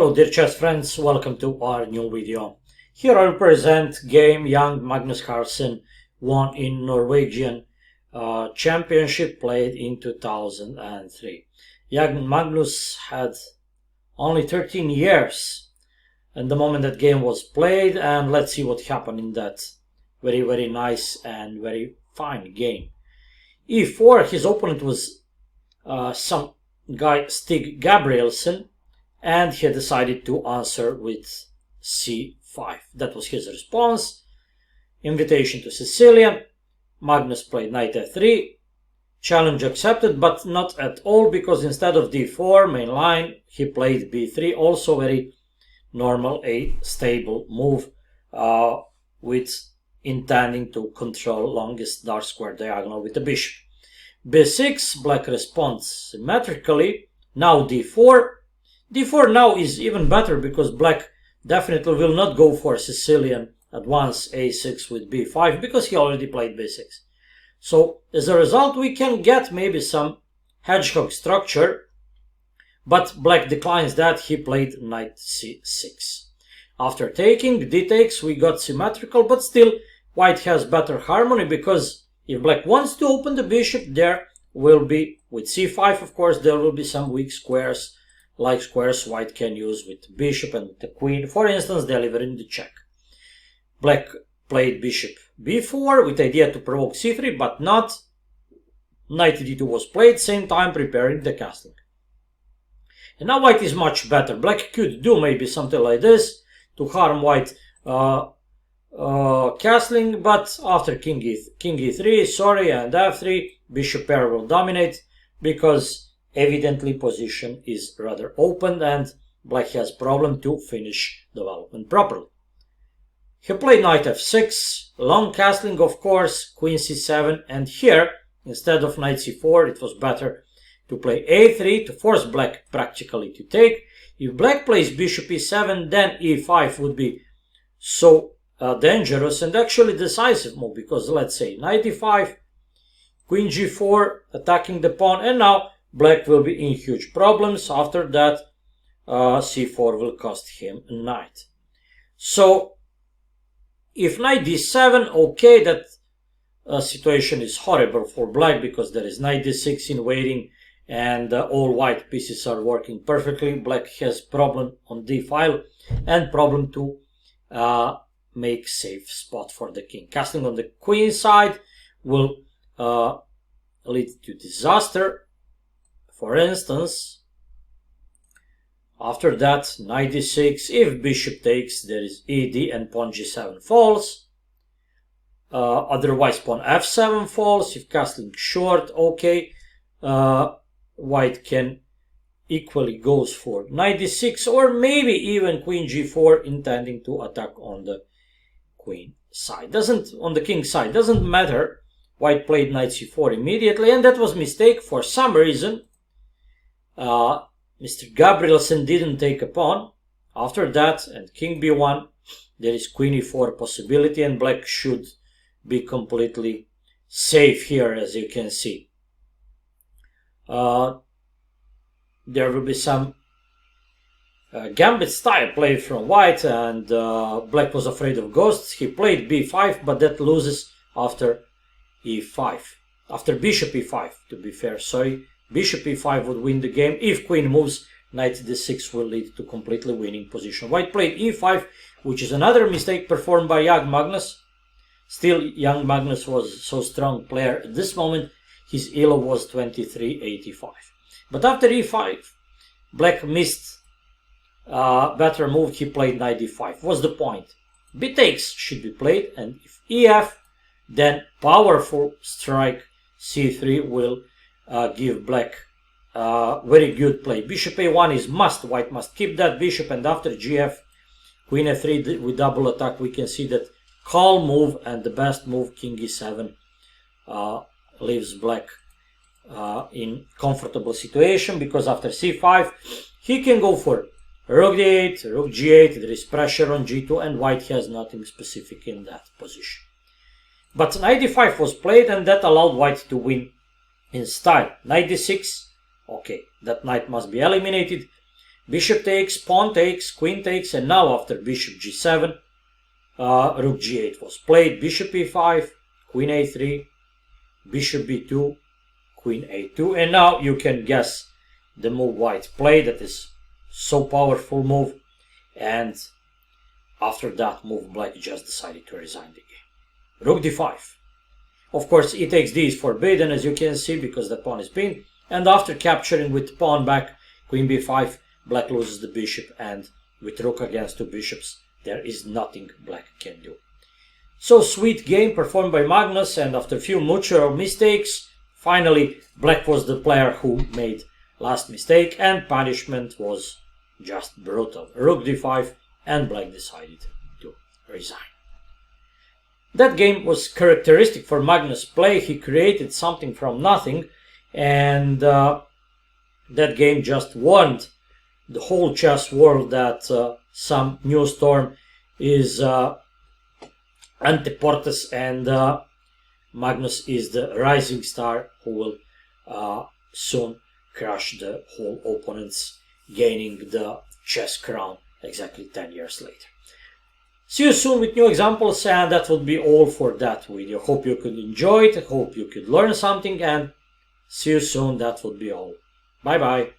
Hello dear chess friends, welcome to our new video. Here I will present game young Magnus Carlsen won in Norwegian championship played in 2003. Young Magnus had only 13 years and the moment that game was played, and let's see what happened in that very nice and very fine game. E4, his opponent was some guy Stig Gabrielsen, and he decided to answer with c5. That was his response. Invitation to Sicilian. Magnus played knight f3. Challenge accepted, but not at all, because instead of d4 main line, he played b3. Also very normal, a stable move with intending to control longest dark square diagonal with the bishop. b6, black responds symmetrically. Now d4. d4 now is even better because black definitely will not go for Sicilian at once a6 with b5 because he already played b6. So as a result we can get maybe some hedgehog structure, but black declines that. He played knight c6. After taking d takes we got symmetrical, but still white has better harmony, because if black wants to open the bishop, there will be, with c5 of course, there will be some weak squares, like squares white can use with bishop and the queen, for instance delivering the check. Black played bishop b4 with idea to provoke c3, but not. Knight d2 was played, same time preparing the castling. And now white is much better. Black could do maybe something like this to harm white castling, but after king e3, sorry, and f3, bishop pair will dominate, because evidently position is rather open and black has problem to finish development properly. He played knight f6, long castling of course, queen c7, and here instead of knight c4 it was better to play a3 to force black practically to take. If black plays bishop e7, then e5 would be so dangerous and actually decisive move, because let's say knight e5, queen g4 attacking the pawn, and now black will be in huge problems. After that c4 will cost him a knight. So if knight d7, okay, that situation is horrible for black because there is knight d6 in waiting and all white pieces are working perfectly. Black has problem on d file and problem to make safe spot for the king. Castling on the queen side will lead to disaster. For instance, after that knight d6, if bishop takes there is ed and pawn g7 falls. Otherwise pawn f7 falls. If castling short, okay, white can equally goes for knight d6 or maybe even queen g4, intending to attack on the queen side. On the king side doesn't matter. White played knight c4 immediately, and that was mistake. For some reason Mr. Gabrielsen didn't take a pawn. After that and king b1, there is queen e4 possibility, and black should be completely safe here, as you can see. There will be some gambit style played from white, and black was afraid of ghosts. He played b5, but that loses after e5, after bishop e5, to be fair, sorry. Bishop e5 would win the game. If queen moves, knight d6 will lead to completely winning position. White played e5, which is another mistake performed by young Magnus. Still, young Magnus was so strong player at this moment. His elo was 23.85. But after e5, black missed better move. He played knight d5. What's the point? B takes should be played, and if ef, then powerful strike c3 will give black very good play. Bishop a1 is must. White must keep that bishop, and after gf, queen f3 with double attack, we can see that calm move and the best move, king e7, leaves black in comfortable situation, because after c5 he can go for rook d8, rook g8. There is pressure on g2 and white has nothing specific in that position. But knight d5 was played, and that allowed white to win in style. Knight d6, okay, that knight must be eliminated. bishop takes, pawn takes, queen takes, and now after bishop g7, rook g8 was played, bishop e5, queen a3, bishop b2, queen a2, and now you can guess the move white played. That is so powerful move, and after that move black just decided to resign the game. Rook d5. Of course, e takes d is forbidden, as you can see, because the pawn is pinned, and after capturing with pawn back, queen b5, black loses the bishop, and with rook against two bishops, there is nothing black can do. So sweet game performed by Magnus, and after a few mutual mistakes, finally black was the player who made last mistake, and punishment was just brutal. Rook d5, and black decided to resign. That game was characteristic for Magnus' play. He created something from nothing, and that game just warned the whole chess world that some new storm is anteportes, and Magnus is the rising star who will soon crush the whole opponents, gaining the chess crown exactly 10 years later. See you soon with new examples, and that would be all for that video. Hope you could enjoy it, hope you could learn something, and see you soon. That would be all. Bye bye.